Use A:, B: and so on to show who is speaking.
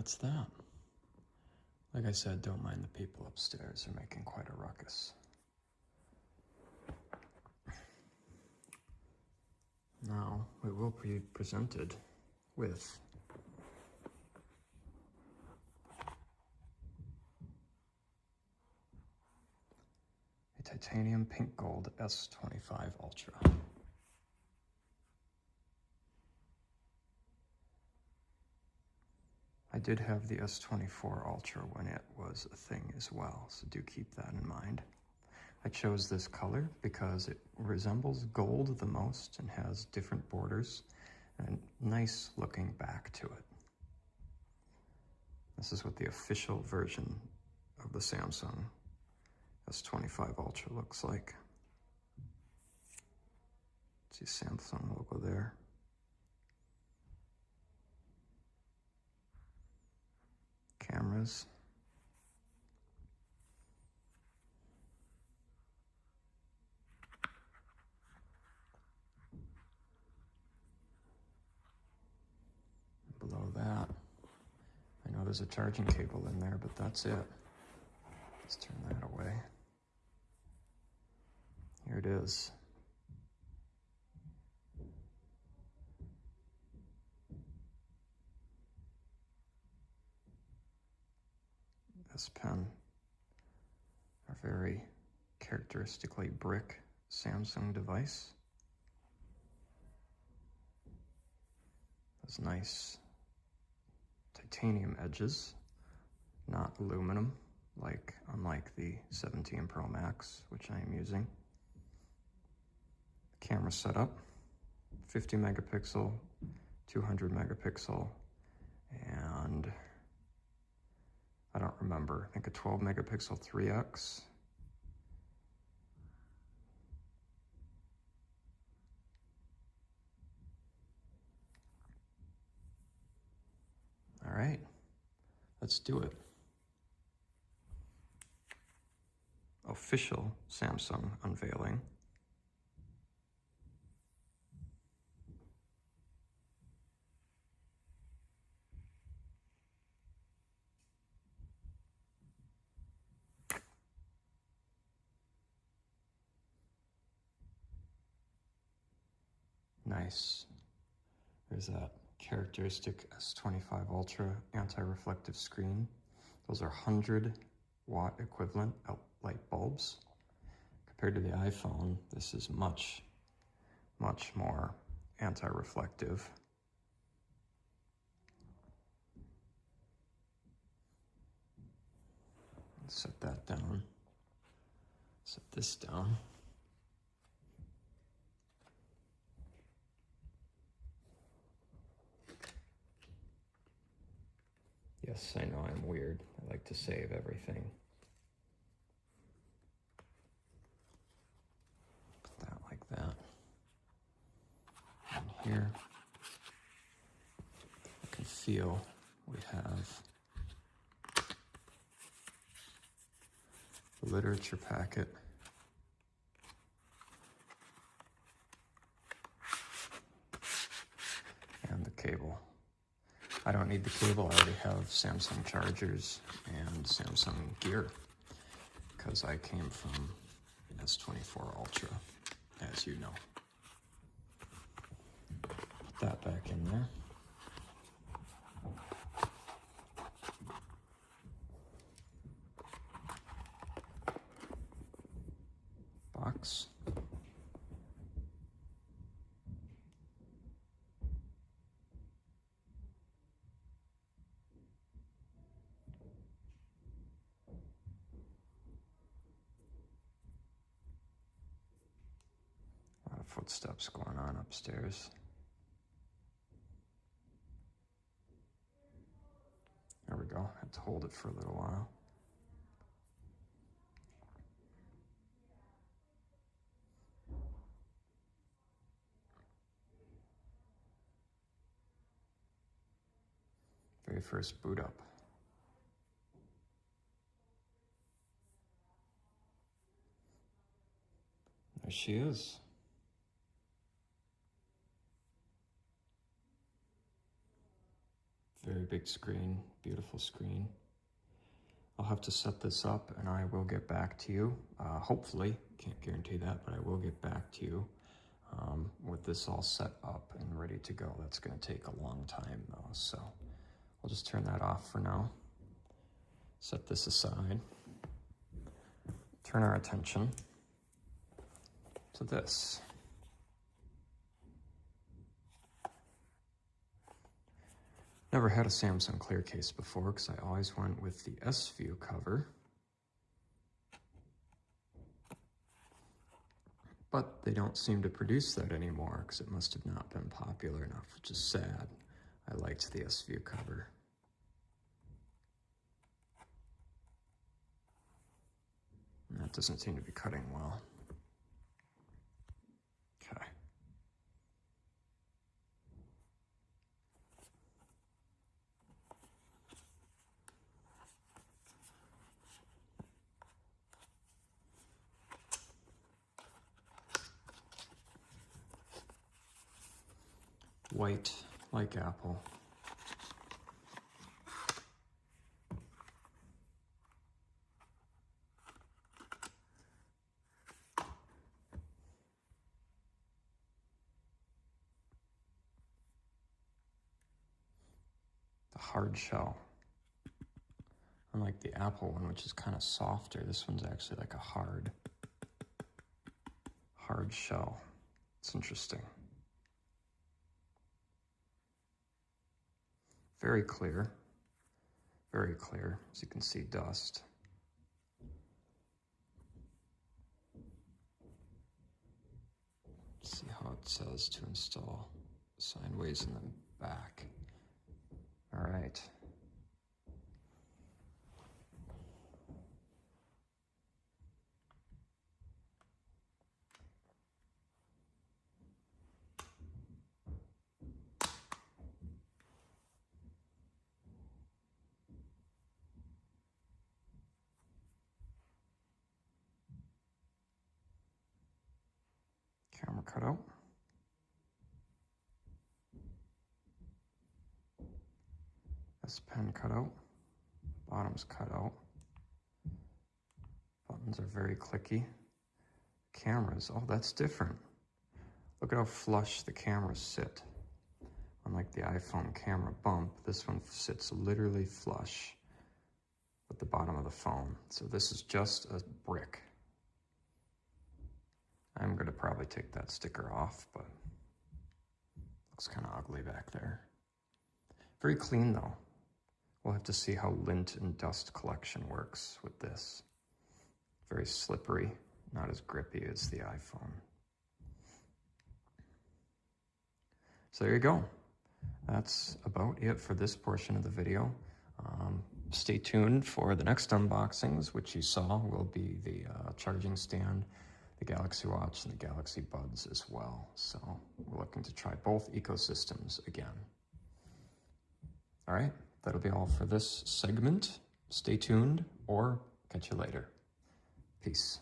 A: that's that. Like I said, don't mind the people upstairs. They're making quite a ruckus. Now, we will be presented with a titanium PinkGold S25 Ultra. I did have the S24 Ultra when it was a thing as well, so do keep that in mind. I chose this color because it resembles gold the most and has different borders and a nice looking back to it. This is what the official version of the Samsung S25 Ultra looks like. See Samsung logo there. Cameras. Below that, I know there's a charging cable in there, but that's it. Let's turn that away. Here it is. S Pen, a very characteristically brick Samsung device. Those nice titanium edges, not aluminum, unlike the 17 Pro Max, which I am using. Camera setup, 50 megapixel, 200 megapixel, and I don't remember, I think a 12 megapixel 3x. All right, let's do it. Official Samsung unveiling. Nice. There's that characteristic S25 Ultra anti-reflective screen. Those are 100-watt equivalent light bulbs. Compared to the iPhone, this is much, much more anti-reflective. Set that down. Set this down. Yes, I know I'm weird. I like to save everything. Put that like that. And here, I can feel we have the literature packet. And the cable. I don't need the cable, I already have Samsung chargers and Samsung gear because I came from S24 Ultra, as you know. Put that back in there. Box. Footsteps going on upstairs. There we go. I had to hold it for a little while. Very first boot up. There she is. very big screen, beautiful screen. I'll have to set this up and I will get back to you. Hopefully, can't guarantee that, but I will get back to you with this all set up and ready to go. That's going to take a long time though, so I'll just turn that off for now. Set this aside. Turn our attention to this. Never had a Samsung clear case before because I always went with the S View cover. But they don't seem to produce that anymore because it must have not been popular enough, which is sad. I liked the S View cover. And that doesn't seem to be cutting well. Okay. White, like apple. The hard shell. Unlike the apple one, which is kind of softer, this one's actually like a hard shell. It's interesting. Very clear, as you can see, dust. Let's see how it says to install sideways in the back. All right. Camera cutout. S Pen cutout. Bottom's cutout. Buttons are very clicky. Cameras, oh, that's different. Look at how flush the cameras sit. Unlike the iPhone camera bump, this one sits literally flush with the bottom of the phone. So this is just a brick. I'm going to probably take that sticker off, but looks kind of ugly back there. Very clean though. We'll have to see how lint and dust collection works with this. Very slippery, not as grippy as the iPhone. So there you go. That's about it for this portion of the video. Stay tuned for the next unboxings, which you saw will be the charging stand, the Galaxy Watch, and the Galaxy Buds as well. So we're looking to try both ecosystems again. All right, that'll be all for this segment. Stay tuned or catch you later. Peace.